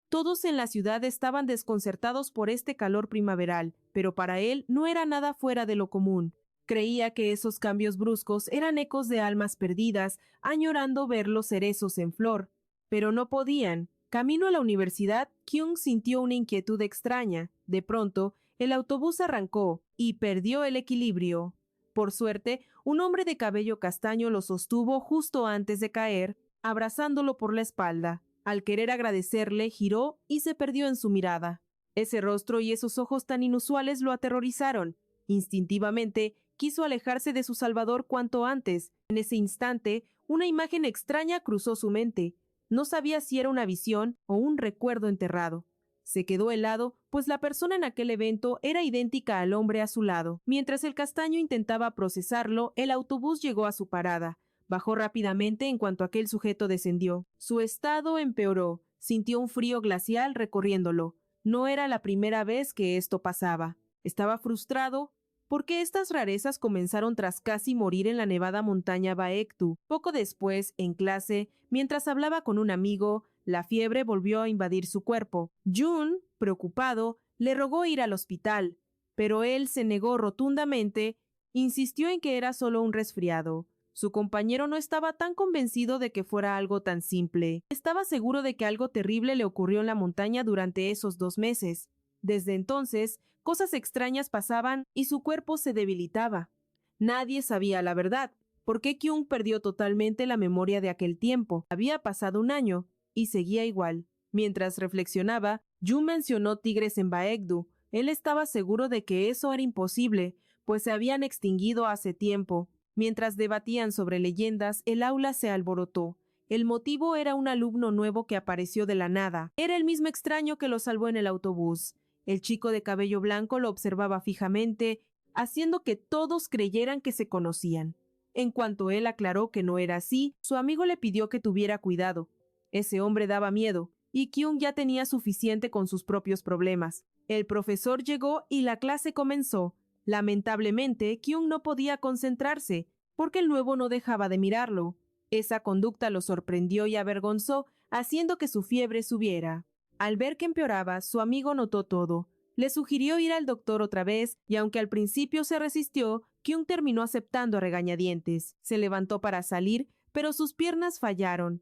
Todos en la ciudad estaban desconcertados por este calor primaveral, pero para él no era nada fuera de lo común. Creía que esos cambios bruscos eran ecos de almas perdidas, añorando ver los cerezos en flor. Pero no podían. Camino a la universidad, Kyung sintió una inquietud extraña. De pronto, el autobús arrancó y perdió el equilibrio. Por suerte, un hombre de cabello castaño lo sostuvo justo antes de caer, abrazándolo por la espalda. Al querer agradecerle, giró y se perdió en su mirada. Ese rostro y esos ojos tan inusuales lo aterrorizaron. Instintivamente, quiso alejarse de su salvador cuanto antes. En ese instante, una imagen extraña cruzó su mente. No sabía si era una visión o un recuerdo enterrado. Se quedó helado, pues la persona en aquel evento era idéntica al hombre a su lado. Mientras el castaño intentaba procesarlo, el autobús llegó a su parada. Bajó rápidamente en cuanto aquel sujeto descendió. Su estado empeoró. Sintió un frío glacial recorriéndolo. No era la primera vez que esto pasaba. Estaba frustrado porque estas rarezas comenzaron tras casi morir en la nevada montaña Baekdu. Poco después, en clase, mientras hablaba con un amigo, la fiebre volvió a invadir su cuerpo. Jun, preocupado, le rogó ir al hospital, pero él se negó rotundamente, insistió en que era solo un resfriado. Su compañero no estaba tan convencido de que fuera algo tan simple. Estaba seguro de que algo terrible le ocurrió en la montaña durante esos 2 meses. Desde entonces, cosas extrañas pasaban y su cuerpo se debilitaba. Nadie sabía la verdad, porque Kyung perdió totalmente la memoria de aquel tiempo. Había pasado un año y seguía igual. Mientras reflexionaba, Jun mencionó tigres en Baekdu. Él estaba seguro de que eso era imposible, pues se habían extinguido hace tiempo. Mientras debatían sobre leyendas, el aula se alborotó. El motivo era un alumno nuevo que apareció de la nada. Era el mismo extraño que lo salvó en el autobús. El chico de cabello blanco lo observaba fijamente, haciendo que todos creyeran que se conocían. En cuanto él aclaró que no era así, su amigo le pidió que tuviera cuidado. Ese hombre daba miedo, y Kyung ya tenía suficiente con sus propios problemas. El profesor llegó y la clase comenzó. Lamentablemente, Kyung no podía concentrarse, porque el nuevo no dejaba de mirarlo. Esa conducta lo sorprendió y avergonzó, haciendo que su fiebre subiera. Al ver que empeoraba, su amigo notó todo. Le sugirió ir al doctor otra vez, y aunque al principio se resistió, Kyung terminó aceptando a regañadientes. Se levantó para salir, pero sus piernas fallaron.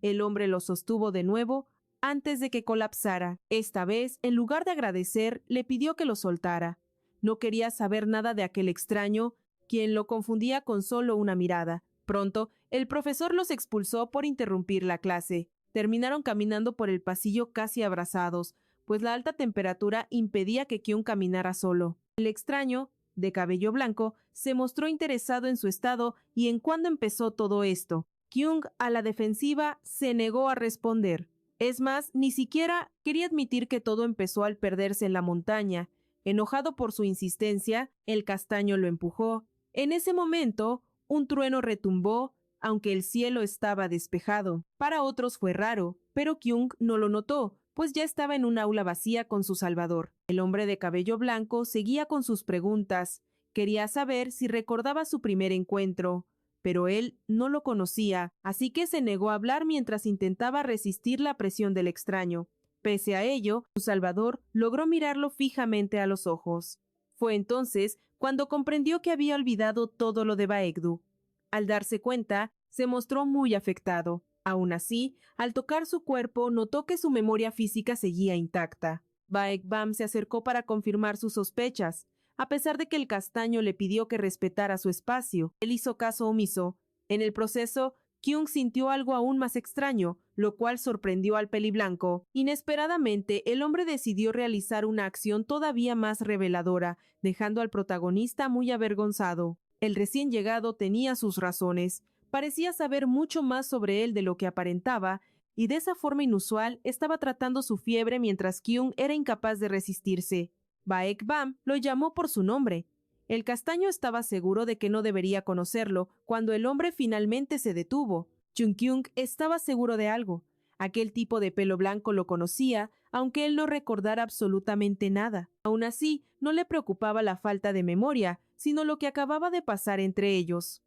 El hombre lo sostuvo de nuevo antes de que colapsara. Esta vez, en lugar de agradecer, le pidió que lo soltara. No quería saber nada de aquel extraño, quien lo confundía con solo una mirada. Pronto, el profesor los expulsó por interrumpir la clase. Terminaron caminando por el pasillo casi abrazados, pues la alta temperatura impedía que Kyung caminara solo. El extraño, de cabello blanco, se mostró interesado en su estado y en cuándo empezó todo esto. Kyung, a la defensiva, se negó a responder. Es más, ni siquiera quería admitir que todo empezó al perderse en la montaña. Enojado por su insistencia, el castaño lo empujó. En ese momento, un trueno retumbó, aunque el cielo estaba despejado. Para otros fue raro, pero Kyung no lo notó, pues ya estaba en un aula vacía con su salvador. El hombre de cabello blanco seguía con sus preguntas. Quería saber si recordaba su primer encuentro, pero él no lo conocía, así que se negó a hablar mientras intentaba resistir la presión del extraño. Pese a ello, su salvador logró mirarlo fijamente a los ojos. Fue entonces cuando comprendió que había olvidado todo lo de Baekdu. Al darse cuenta, se mostró muy afectado. Aún así, al tocar su cuerpo, notó que su memoria física seguía intacta. Baekbam se acercó para confirmar sus sospechas. A pesar de que el castaño le pidió que respetara su espacio, él hizo caso omiso. En el proceso, Kyung sintió algo aún más extraño, lo cual sorprendió al peliblanco. Inesperadamente, el hombre decidió realizar una acción todavía más reveladora, dejando al protagonista muy avergonzado. El recién llegado tenía sus razones. Parecía saber mucho más sobre él de lo que aparentaba, y de esa forma inusual estaba tratando su fiebre mientras Kyung era incapaz de resistirse. Baekbam lo llamó por su nombre. El castaño estaba seguro de que no debería conocerlo cuando el hombre finalmente se detuvo. Kyung estaba seguro de algo. Aquel tipo de pelo blanco lo conocía, aunque él no recordara absolutamente nada. Aún así, no le preocupaba la falta de memoria, sino lo que acababa de pasar entre ellos.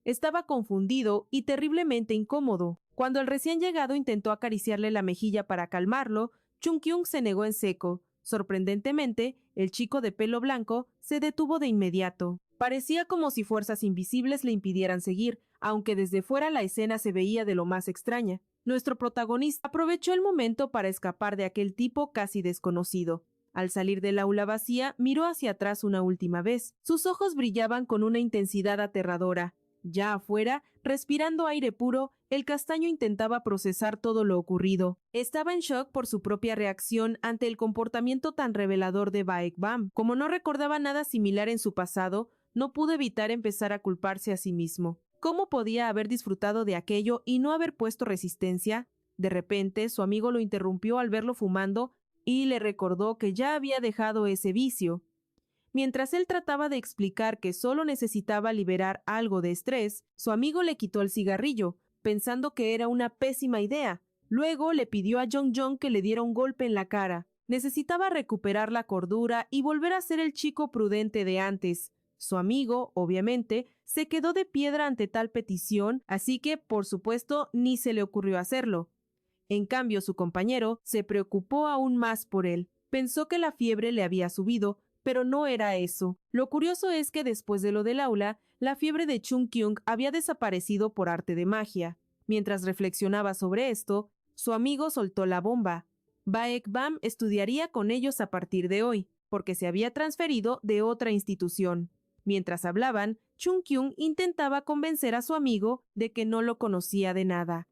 Estaba confundido y terriblemente incómodo. Cuando el recién llegado intentó acariciarle la mejilla para calmarlo, Chunkyung se negó en seco. Sorprendentemente, el chico de pelo blanco se detuvo de inmediato. Parecía como si fuerzas invisibles le impidieran seguir, aunque desde fuera la escena se veía de lo más extraña. Nuestro protagonista aprovechó el momento para escapar de aquel tipo casi desconocido. Al salir del aula vacía, miró hacia atrás una última vez. Sus ojos brillaban con una intensidad aterradora. Ya afuera, respirando aire puro, el castaño intentaba procesar todo lo ocurrido. Estaba en shock por su propia reacción ante el comportamiento tan revelador de Baek Bam. Como no recordaba nada similar en su pasado, no pudo evitar empezar a culparse a sí mismo. ¿Cómo podía haber disfrutado de aquello y no haber puesto resistencia? De repente, su amigo lo interrumpió al verlo fumando y le recordó que ya había dejado ese vicio. Mientras él trataba de explicar que solo necesitaba liberar algo de estrés, su amigo le quitó el cigarrillo, pensando que era una pésima idea. Luego le pidió a Jong Jong que le diera un golpe en la cara. Necesitaba recuperar la cordura y volver a ser el chico prudente de antes. Su amigo, obviamente, se quedó de piedra ante tal petición, así que, por supuesto, ni se le ocurrió hacerlo. En cambio, su compañero se preocupó aún más por él. Pensó que la fiebre le había subido, pero no era eso. Lo curioso es que después de lo del aula, la fiebre de Chunkyung había desaparecido por arte de magia. Mientras reflexionaba sobre esto, su amigo soltó la bomba. Baek Bam estudiaría con ellos a partir de hoy, porque se había transferido de otra institución. Mientras hablaban, Chunkyung intentaba convencer a su amigo de que no lo conocía de nada.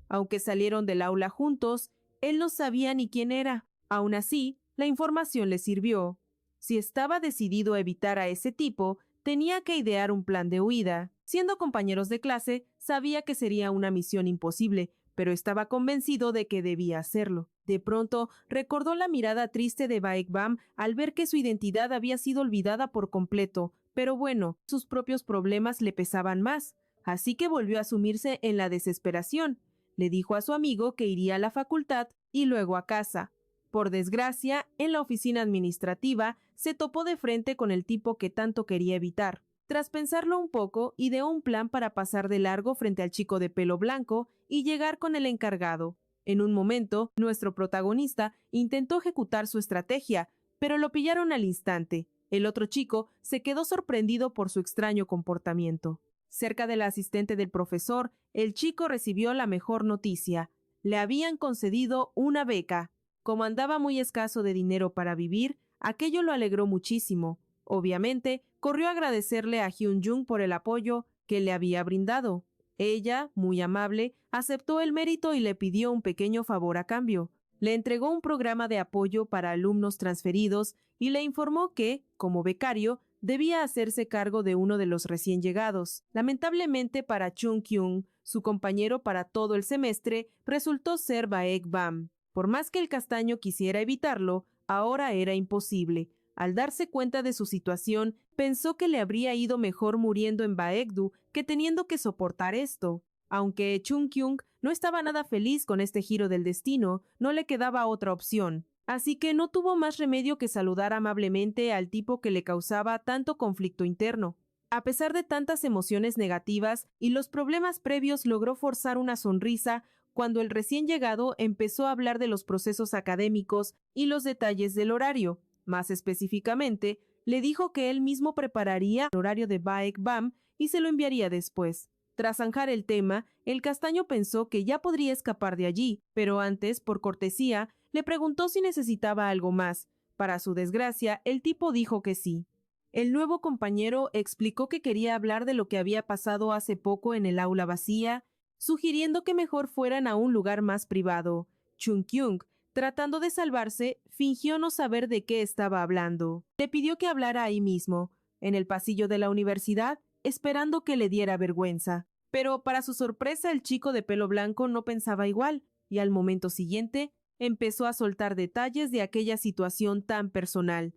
Aunque salieron del aula juntos, él no sabía ni quién era. Aún así, la información le sirvió. Si estaba decidido a evitar a ese tipo, tenía que idear un plan de huida. Siendo compañeros de clase, sabía que sería una misión imposible, pero estaba convencido de que debía hacerlo. De pronto, recordó la mirada triste de Baek Bam al ver que su identidad había sido olvidada por completo, pero bueno, sus propios problemas le pesaban más, así que volvió a sumirse en la desesperación. Le dijo a su amigo que iría a la facultad y luego a casa. Por desgracia, en la oficina administrativa se topó de frente con el tipo que tanto quería evitar. Tras pensarlo un poco, ideó un plan para pasar de largo frente al chico de pelo blanco y llegar con el encargado. En un momento, nuestro protagonista intentó ejecutar su estrategia, pero lo pillaron al instante. El otro chico se quedó sorprendido por su extraño comportamiento. Cerca de la asistente del profesor, el chico recibió la mejor noticia. Le habían concedido una beca. Como andaba muy escaso de dinero para vivir, aquello lo alegró muchísimo. Obviamente, corrió a agradecerle a Hyun Jung por el apoyo que le había brindado. Ella, muy amable, aceptó el mérito y le pidió un pequeño favor a cambio. Le entregó un programa de apoyo para alumnos transferidos y le informó que, como becario, debía hacerse cargo de uno de los recién llegados. Lamentablemente para Chung Kyung, su compañero para todo el semestre, resultó ser Baek Bam. Por más que el castaño quisiera evitarlo, ahora era imposible. Al darse cuenta de su situación, pensó que le habría ido mejor muriendo en Baekdu que teniendo que soportar esto. Aunque Chung Kyung no estaba nada feliz con este giro del destino, no le quedaba otra opción. Así que no tuvo más remedio que saludar amablemente al tipo que le causaba tanto conflicto interno. A pesar de tantas emociones negativas y los problemas previos, logró forzar una sonrisa cuando el recién llegado empezó a hablar de los procesos académicos y los detalles del horario. Más específicamente, le dijo que él mismo prepararía el horario de Baek Bam y se lo enviaría después. Tras zanjar el tema, el castaño pensó que ya podría escapar de allí, pero antes, por cortesía, le preguntó si necesitaba algo más. Para su desgracia, el tipo dijo que sí. El nuevo compañero explicó que quería hablar de lo que había pasado hace poco en el aula vacía, sugiriendo que mejor fueran a un lugar más privado. Chung Kyung, tratando de salvarse, fingió no saber de qué estaba hablando. Le pidió que hablara ahí mismo, en el pasillo de la universidad, esperando que le diera vergüenza. Pero para su sorpresa el chico de pelo blanco no pensaba igual, y al momento siguiente empezó a soltar detalles de aquella situación tan personal.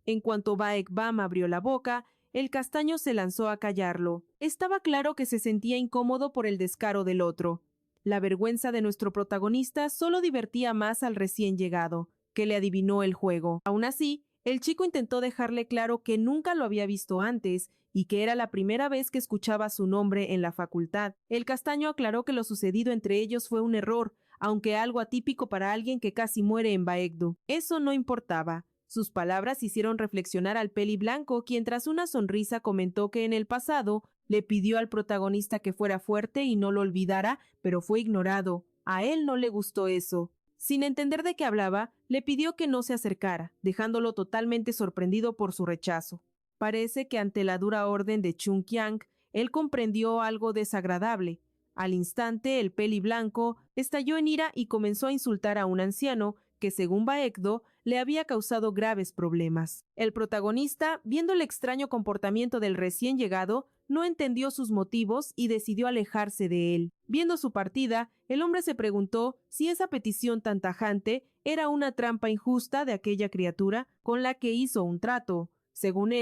En cuanto Baek Bam abrió la boca, el castaño se lanzó a callarlo. Estaba claro que se sentía incómodo por el descaro del otro. La vergüenza de nuestro protagonista solo divertía más al recién llegado, que le adivinó el juego. Aún así, el chico intentó dejarle claro que nunca lo había visto antes y que era la primera vez que escuchaba su nombre en la facultad. El castaño aclaró que lo sucedido entre ellos fue un error, aunque algo atípico para alguien que casi muere en Baekdu. Eso no importaba. Sus palabras hicieron reflexionar al peli blanco, quien tras una sonrisa comentó que en el pasado le pidió al protagonista que fuera fuerte y no lo olvidara, pero fue ignorado. A él no le gustó eso. Sin entender de qué hablaba, le pidió que no se acercara, dejándolo totalmente sorprendido por su rechazo. Parece que ante la dura orden de Chung Kyang, él comprendió algo desagradable. Al instante, el peli blanco estalló en ira y comenzó a insultar a un anciano que, según Baekdo, le había causado graves problemas. El protagonista, viendo el extraño comportamiento del recién llegado, no entendió sus motivos y decidió alejarse de él. Viendo su partida, el hombre se preguntó si esa petición tan tajante era una trampa injusta de aquella criatura con la que hizo un trato. Según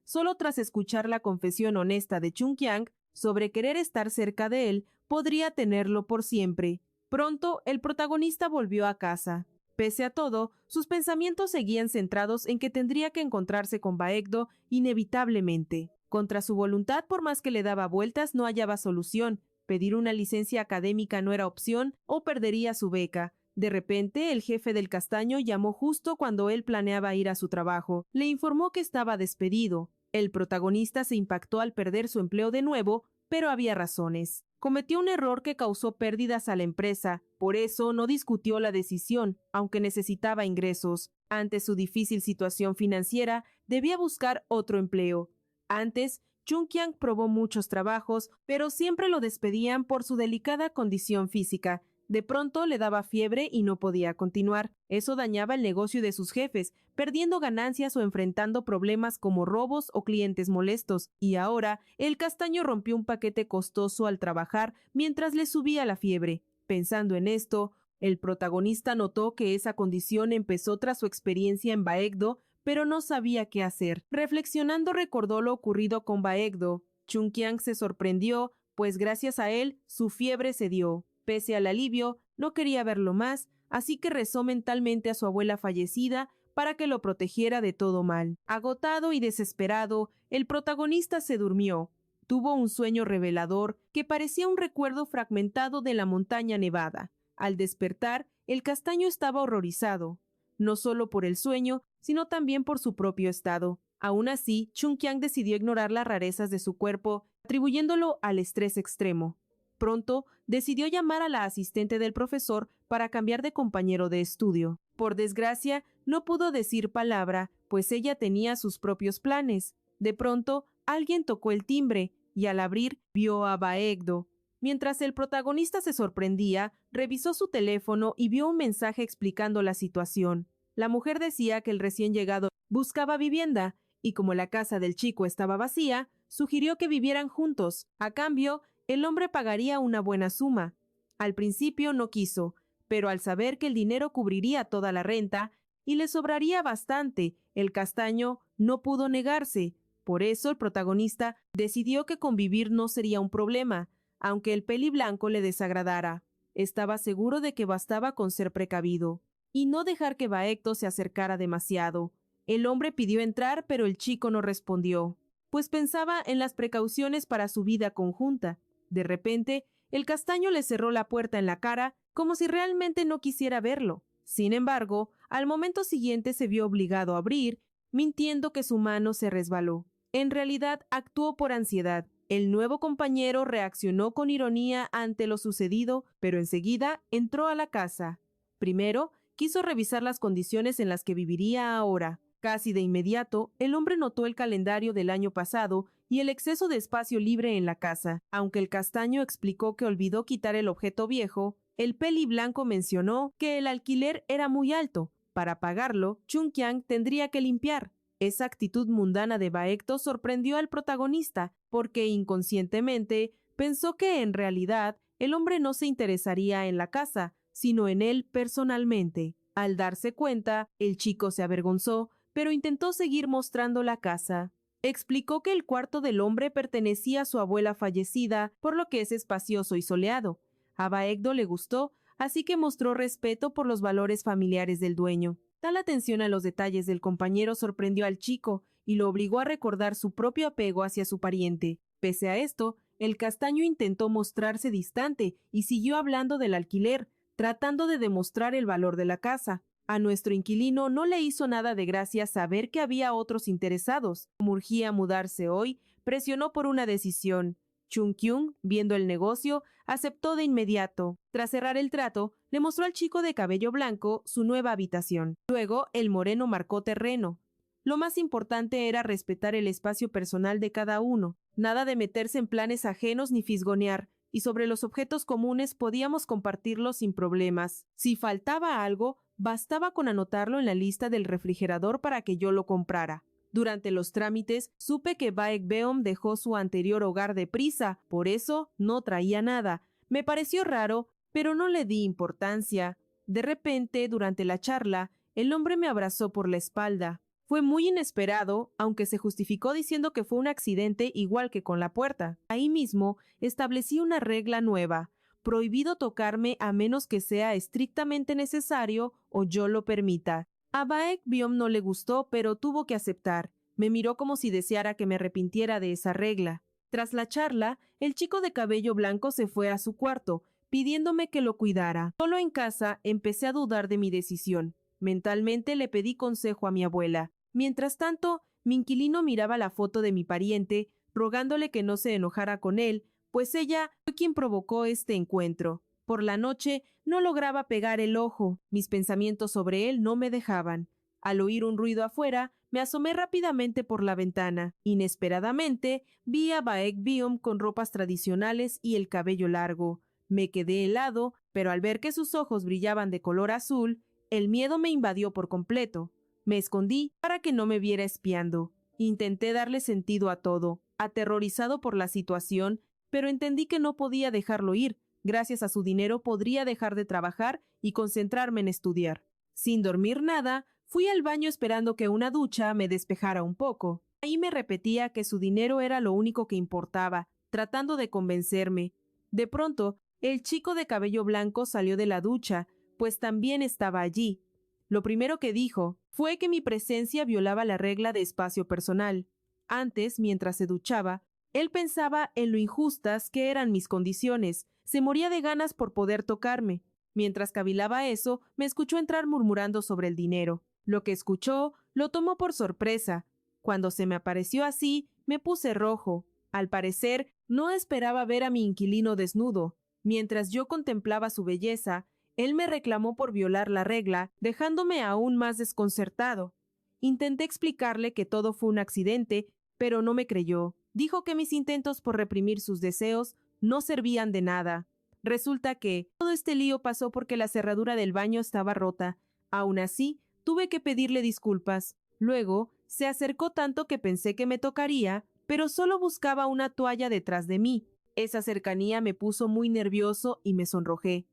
solo tras escuchar la confesión honesta de Chung Kyang sobre querer estar cerca de él, podría tenerlo por siempre. Pronto, el protagonista volvió a casa. Pese a todo, sus pensamientos seguían centrados en que tendría que encontrarse con Baekdo inevitablemente. Contra su voluntad, por más que le daba vueltas, no hallaba solución. Pedir una licencia académica no era opción o perdería su beca. De repente, el jefe del castaño llamó justo cuando él planeaba ir a su trabajo. Le informó que estaba despedido. El protagonista se impactó al perder su empleo de nuevo, pero había razones. Cometió un error que causó pérdidas a la empresa, por eso no discutió la decisión, aunque necesitaba ingresos. Ante su difícil situación financiera, debía buscar otro empleo. Antes, Chung Kyang probó muchos trabajos, pero siempre lo despedían por su delicada condición física. De pronto le daba fiebre y no podía continuar. Eso dañaba el negocio de sus jefes, perdiendo ganancias o enfrentando problemas como robos o clientes molestos. Y ahora, el castaño rompió un paquete costoso al trabajar mientras le subía la fiebre. Pensando en esto, el protagonista notó que esa condición empezó tras su experiencia en Baekdo, pero no sabía qué hacer. Reflexionando recordó lo ocurrido con Baekdo. Chung Kyang se sorprendió, pues gracias a él, su fiebre cedió. Pese al alivio, no quería verlo más, así que rezó mentalmente a su abuela fallecida para que lo protegiera de todo mal. Agotado y desesperado, el protagonista se durmió. Tuvo un sueño revelador que parecía un recuerdo fragmentado de la montaña nevada. Al despertar, el castaño estaba horrorizado, no solo por el sueño, sino también por su propio estado. Aún así, Chung Kyang decidió ignorar las rarezas de su cuerpo, atribuyéndolo al estrés extremo. Pronto, decidió llamar a la asistente del profesor para cambiar de compañero de estudio. Por desgracia, no pudo decir palabra, pues ella tenía sus propios planes. De pronto, alguien tocó el timbre, y al abrir, vio a Baekdo. Mientras el protagonista se sorprendía, revisó su teléfono y vio un mensaje explicando la situación. La mujer decía que el recién llegado buscaba vivienda, y como la casa del chico estaba vacía, sugirió que vivieran juntos. A cambio, el hombre pagaría una buena suma. Al principio no quiso, pero al saber que el dinero cubriría toda la renta y le sobraría bastante, el castaño no pudo negarse. Por eso el protagonista decidió que convivir no sería un problema, aunque el peli blanco le desagradara. Estaba seguro de que bastaba con ser precavido y no dejar que Baekdo se acercara demasiado. El hombre pidió entrar, pero el chico no respondió, pues pensaba en las precauciones para su vida conjunta. De repente, el castaño le cerró la puerta en la cara como si realmente no quisiera verlo. Sin embargo, al momento siguiente se vio obligado a abrir, mintiendo que su mano se resbaló. En realidad, actuó por ansiedad. El nuevo compañero reaccionó con ironía ante lo sucedido, pero enseguida entró a la casa. Primero, quiso revisar las condiciones en las que viviría ahora. Casi de inmediato, el hombre notó el calendario del año pasado y el exceso de espacio libre en la casa. Aunque el castaño explicó que olvidó quitar el objeto viejo, el peli blanco mencionó que el alquiler era muy alto. Para pagarlo, Chung Kyang tendría que limpiar. Esa actitud mundana de Baekdo sorprendió al protagonista, porque inconscientemente pensó que en realidad el hombre no se interesaría en la casa, sino en él personalmente. Al darse cuenta, el chico se avergonzó, pero intentó seguir mostrando la casa. Explicó que el cuarto del hombre pertenecía a su abuela fallecida, por lo que es espacioso y soleado. A Baekdo le gustó, así que mostró respeto por los valores familiares del dueño. Tal atención a los detalles del compañero sorprendió al chico y lo obligó a recordar su propio apego hacia su pariente. Pese a esto, el castaño intentó mostrarse distante y siguió hablando del alquiler, tratando de demostrar el valor de la casa. A nuestro inquilino no le hizo nada de gracia saber que había otros interesados. Como urgía mudarse hoy, presionó por una decisión. Chung Kyung, viendo el negocio, aceptó de inmediato. Tras cerrar el trato, le mostró al chico de cabello blanco su nueva habitación. Luego, el moreno marcó terreno. Lo más importante era respetar el espacio personal de cada uno. Nada de meterse en planes ajenos ni fisgonear. Y sobre los objetos comunes podíamos compartirlos sin problemas. Si faltaba algo, bastaba con anotarlo en la lista del refrigerador para que yo lo comprara. Durante los trámites, supe que Baekbeom dejó su anterior hogar deprisa, por eso no traía nada. Me pareció raro, pero no le di importancia. De repente, durante la charla, el hombre me abrazó por la espalda. Fue muy inesperado, aunque se justificó diciendo que fue un accidente igual que con la puerta. Ahí mismo establecí una regla nueva: prohibido tocarme a menos que sea estrictamente necesario o yo lo permita. A Baekbeom no le gustó, pero tuvo que aceptar. Me miró como si deseara que me arrepintiera de esa regla. Tras la charla, el chico de cabello blanco se fue a su cuarto, pidiéndome que lo cuidara. Solo en casa empecé a dudar de mi decisión. Mentalmente le pedí consejo a mi abuela. Mientras tanto, mi inquilino miraba la foto de mi pariente, rogándole que no se enojara con él, pues ella fue quien provocó este encuentro. Por la noche no lograba pegar el ojo. Mis pensamientos sobre él no me dejaban. Al oír un ruido afuera, me asomé rápidamente por la ventana. Inesperadamente, vi a Baekbeom con ropas tradicionales y el cabello largo. Me quedé helado, pero al ver que sus ojos brillaban de color azul, el miedo me invadió por completo. Me escondí para que no me viera espiando. Intenté darle sentido a todo, aterrorizado por la situación, pero entendí que no podía dejarlo ir. Gracias a su dinero podría dejar de trabajar y concentrarme en estudiar. Sin dormir nada, fui al baño esperando que una ducha me despejara un poco. Ahí me repetía que su dinero era lo único que importaba, tratando de convencerme. De pronto, el chico de cabello blanco salió de la ducha, pues también estaba allí. Lo primero que dijo fue que mi presencia violaba la regla de espacio personal. Antes, mientras se duchaba, él pensaba en lo injustas que eran mis condiciones. Se moría de ganas por poder tocarme. Mientras cavilaba eso, me escuchó entrar murmurando sobre el dinero. Lo que escuchó lo tomó por sorpresa. Cuando se me apareció así, me puse rojo. Al parecer, no esperaba ver a mi inquilino desnudo. Mientras yo contemplaba su belleza, él me reclamó por violar la regla, dejándome aún más desconcertado. Intenté explicarle que todo fue un accidente, pero no me creyó. Dijo que mis intentos por reprimir sus deseos no servían de nada. Resulta que todo este lío pasó porque la cerradura del baño estaba rota. Aún así, tuve que pedirle disculpas. Luego, se acercó tanto que pensé que me tocaría, pero solo buscaba una toalla detrás de mí. Esa cercanía me puso muy nervioso y me sonrojé.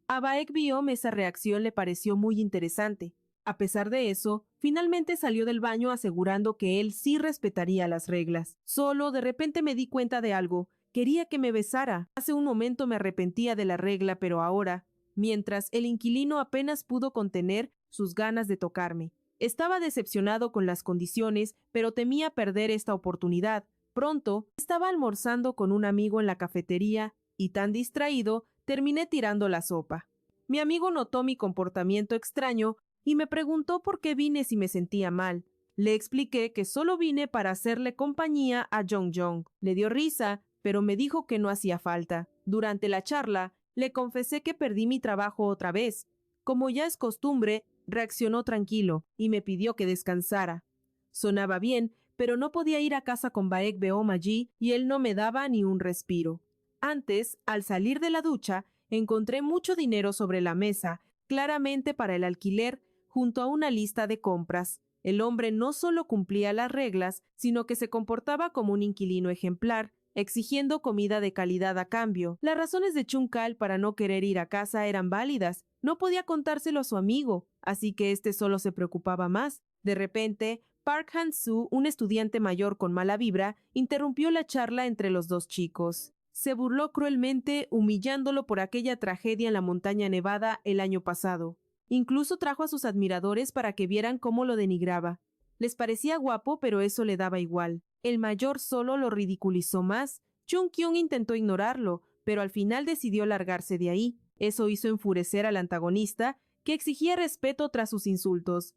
A Baekbeom esa reacción le pareció muy interesante. A pesar de eso, finalmente salió del baño asegurando que él sí respetaría las reglas. Solo de repente me di cuenta de algo. Quería que me besara. Hace un momento me arrepentía de la regla, pero ahora, mientras el inquilino apenas pudo contener sus ganas de tocarme. Estaba decepcionado con las condiciones, pero temía perder esta oportunidad. Pronto, estaba almorzando con un amigo en la cafetería y tan distraído, terminé tirando la sopa. Mi amigo notó mi comportamiento extraño y me preguntó por qué vine si me sentía mal. Le expliqué que solo vine para hacerle compañía a Jong Jong. Le dio risa, pero me dijo que no hacía falta. Durante la charla, le confesé que perdí mi trabajo otra vez. Como ya es costumbre, reaccionó tranquilo y me pidió que descansara. Sonaba bien, pero no podía ir a casa con Baekbeom allí y él no me daba ni un respiro. Antes, al salir de la ducha, encontré mucho dinero sobre la mesa, claramente para el alquiler, junto a una lista de compras. El hombre no solo cumplía las reglas, sino que se comportaba como un inquilino ejemplar, exigiendo comida de calidad a cambio. Las razones de Chung Kal para no querer ir a casa eran válidas. No podía contárselo a su amigo, así que éste solo se preocupaba más. De repente, Park Han-soo, un estudiante mayor con mala vibra, interrumpió la charla entre los dos chicos. Se burló cruelmente, humillándolo por aquella tragedia en la montaña nevada el año pasado. Incluso trajo a sus admiradores para que vieran cómo lo denigraba. Les parecía guapo, pero eso le daba igual. El mayor solo lo ridiculizó más. Chung Kyung intentó ignorarlo, pero al final decidió largarse de ahí. Eso hizo enfurecer al antagonista, que exigía respeto tras sus insultos.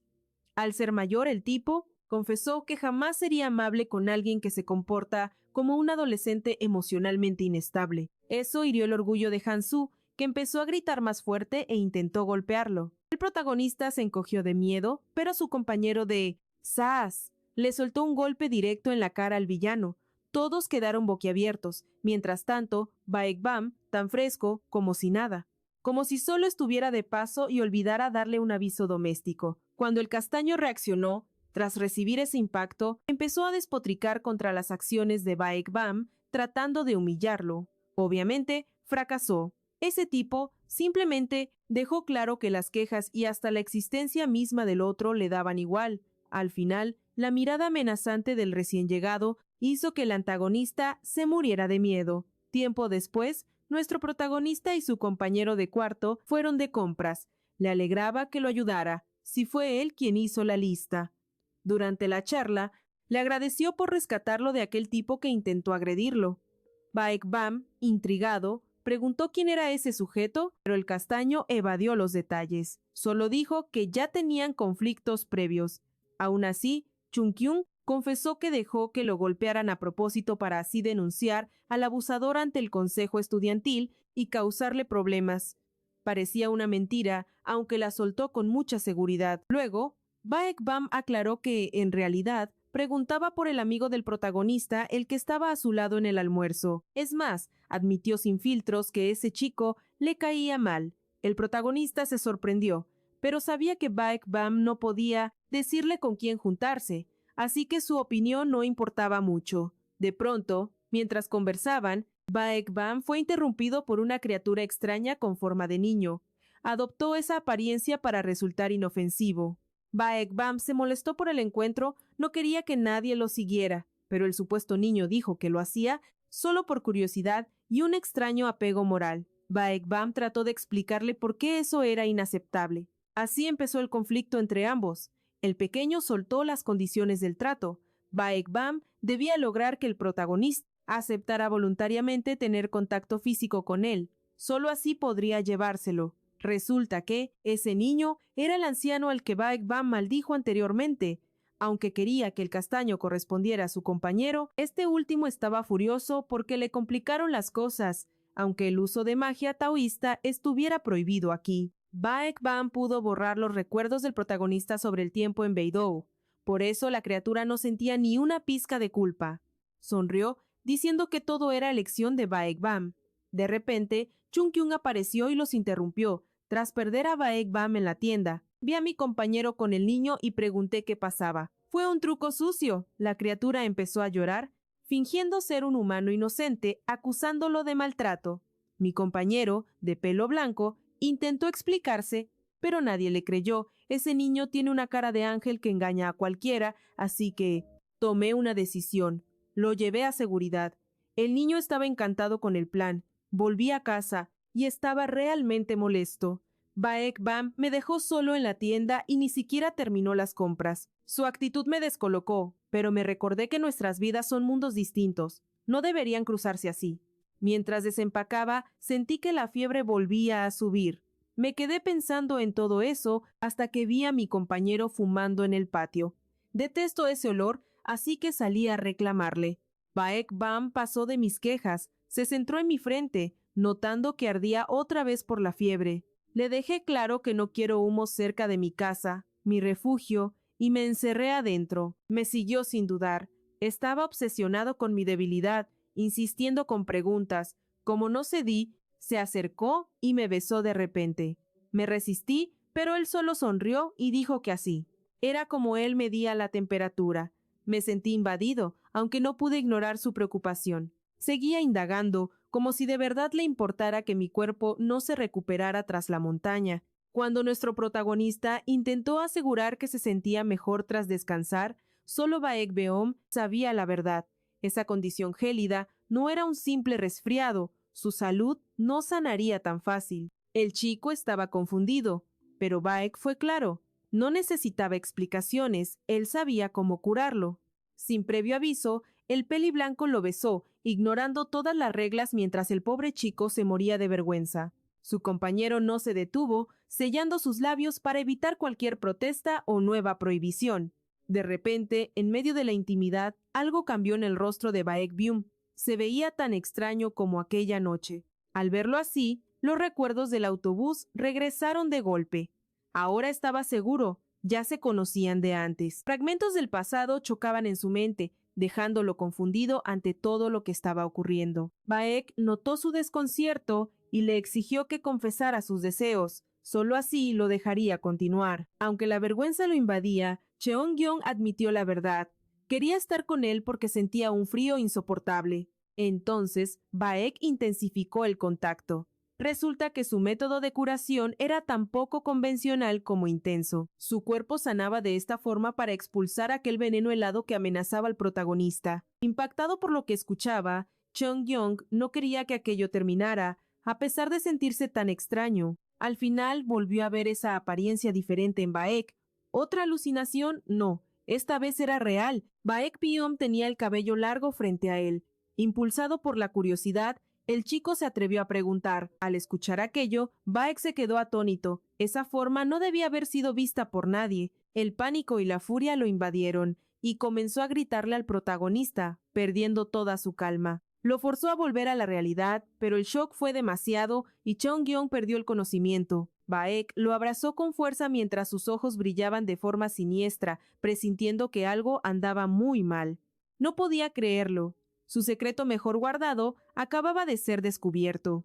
Al ser mayor, el tipo confesó que jamás sería amable con alguien que se comporta como un adolescente emocionalmente inestable. Eso hirió el orgullo de Hansu, que empezó a gritar más fuerte e intentó golpearlo. El protagonista se encogió de miedo, pero su compañero de ¡Zas! Le soltó un golpe directo en la cara al villano. Todos quedaron boquiabiertos. Mientras tanto, Baekbam, tan fresco como si nada, como si solo estuviera de paso y olvidara darle un aviso doméstico. Cuando el castaño reaccionó, tras recibir ese impacto, empezó a despotricar contra las acciones de Baekbam, tratando de humillarlo. Obviamente, fracasó. Ese tipo simplemente dejó claro que las quejas y hasta la existencia misma del otro le daban igual. Al final, la mirada amenazante del recién llegado hizo que el antagonista se muriera de miedo. Tiempo después, nuestro protagonista y su compañero de cuarto fueron de compras. Le alegraba que lo ayudara, si fue él quien hizo la lista. Durante la charla, le agradeció por rescatarlo de aquel tipo que intentó agredirlo. Baekbam, intrigado, preguntó quién era ese sujeto, pero el castaño evadió los detalles. Solo dijo que ya tenían conflictos previos. Aún así, Chunkyung confesó que dejó que lo golpearan a propósito para así denunciar al abusador ante el consejo estudiantil y causarle problemas. Parecía una mentira, aunque la soltó con mucha seguridad. Luego, Baekbam aclaró que, en realidad, preguntaba por el amigo del protagonista, el que estaba a su lado en el almuerzo. Es más, admitió sin filtros que ese chico le caía mal. El protagonista se sorprendió, pero sabía que Baekbam no podía decirle con quién juntarse, así que su opinión no importaba mucho. De pronto, mientras conversaban, Baekbam fue interrumpido por una criatura extraña con forma de niño. Adoptó esa apariencia para resultar inofensivo. Baekbam se molestó por el encuentro, no quería que nadie lo siguiera, pero el supuesto niño dijo que lo hacía solo por curiosidad y un extraño apego moral. Baekbam trató de explicarle por qué eso era inaceptable. Así empezó el conflicto entre ambos. El pequeño soltó las condiciones del trato. Baekbam debía lograr que el protagonista aceptara voluntariamente tener contacto físico con él. Solo así podría llevárselo. Resulta que ese niño era el anciano al que Baekbam maldijo anteriormente. Aunque quería que el castaño correspondiera a su compañero, este último estaba furioso porque le complicaron las cosas, aunque el uso de magia taoísta estuviera prohibido aquí. Baekbam pudo borrar los recuerdos del protagonista sobre el tiempo en Beidou. Por eso la criatura no sentía ni una pizca de culpa. Sonrió, diciendo que todo era elección de Baekbam. De repente, Chunkyung apareció y los interrumpió. Tras perder a Baekbam en la tienda, vi a mi compañero con el niño y pregunté qué pasaba. Fue un truco sucio. La criatura empezó a llorar, fingiendo ser un humano inocente, acusándolo de maltrato. Mi compañero, de pelo blanco, intentó explicarse, pero nadie le creyó. Ese niño tiene una cara de ángel que engaña a cualquiera, así que tomé una decisión. Lo llevé a seguridad. El niño estaba encantado con el plan. Volví a casa y estaba realmente molesto. Baekbam me dejó solo en la tienda y ni siquiera terminó las compras. Su actitud me descolocó, pero me recordé que nuestras vidas son mundos distintos. No deberían cruzarse así. Mientras desempacaba, sentí que la fiebre volvía a subir. Me quedé pensando en todo eso hasta que vi a mi compañero fumando en el patio. Detesto ese olor, así que salí a reclamarle. Baekbam pasó de mis quejas, se centró en mi frente, notando que ardía otra vez por la fiebre. Le dejé claro que no quiero humo cerca de mi casa, mi refugio, y me encerré adentro. Me siguió sin dudar. Estaba obsesionado con mi debilidad, insistiendo con preguntas. Como no cedí, se acercó y me besó de repente. Me resistí, pero él solo sonrió y dijo que así. Era como él medía la temperatura. Me sentí invadido, aunque no pude ignorar su preocupación. Seguía indagando, como si de verdad le importara que mi cuerpo no se recuperara tras la montaña. Cuando nuestro protagonista intentó asegurar que se sentía mejor tras descansar, solo Baekbeom sabía la verdad. Esa condición gélida no era un simple resfriado, su salud no sanaría tan fácil. El chico estaba confundido, pero Baek fue claro. No necesitaba explicaciones, él sabía cómo curarlo. Sin previo aviso, el peli blanco lo besó, ignorando todas las reglas mientras el pobre chico se moría de vergüenza. Su compañero no se detuvo, sellando sus labios para evitar cualquier protesta o nueva prohibición. De repente, en medio de la intimidad, algo cambió en el rostro de Baek Byum. Se veía tan extraño como aquella noche. Al verlo así, los recuerdos del autobús regresaron de golpe. Ahora estaba seguro, ya se conocían de antes. Fragmentos del pasado chocaban en su mente, dejándolo confundido ante todo lo que estaba ocurriendo. Baek notó su desconcierto y le exigió que confesara sus deseos. Solo así lo dejaría continuar. Aunque la vergüenza lo invadía, Cheon-gyong admitió la verdad. Quería estar con él porque sentía un frío insoportable. Entonces, Baek intensificó el contacto. Resulta que su método de curación era tan poco convencional como intenso. Su cuerpo sanaba de esta forma para expulsar aquel veneno helado que amenazaba al protagonista. Impactado por lo que escuchaba, Cheon-gyong no quería que aquello terminara, a pesar de sentirse tan extraño. Al final volvió a ver esa apariencia diferente en Baek. ¿Otra alucinación? No. Esta vez era real. Baek Byum tenía el cabello largo frente a él. Impulsado por la curiosidad, el chico se atrevió a preguntar. Al escuchar aquello, Baek se quedó atónito. Esa forma no debía haber sido vista por nadie. El pánico y la furia lo invadieron, y comenzó a gritarle al protagonista, perdiendo toda su calma. Lo forzó a volver a la realidad, pero el shock fue demasiado y Cheon-gyong perdió el conocimiento. Baek lo abrazó con fuerza mientras sus ojos brillaban de forma siniestra, presintiendo que algo andaba muy mal. No podía creerlo. Su secreto mejor guardado acababa de ser descubierto.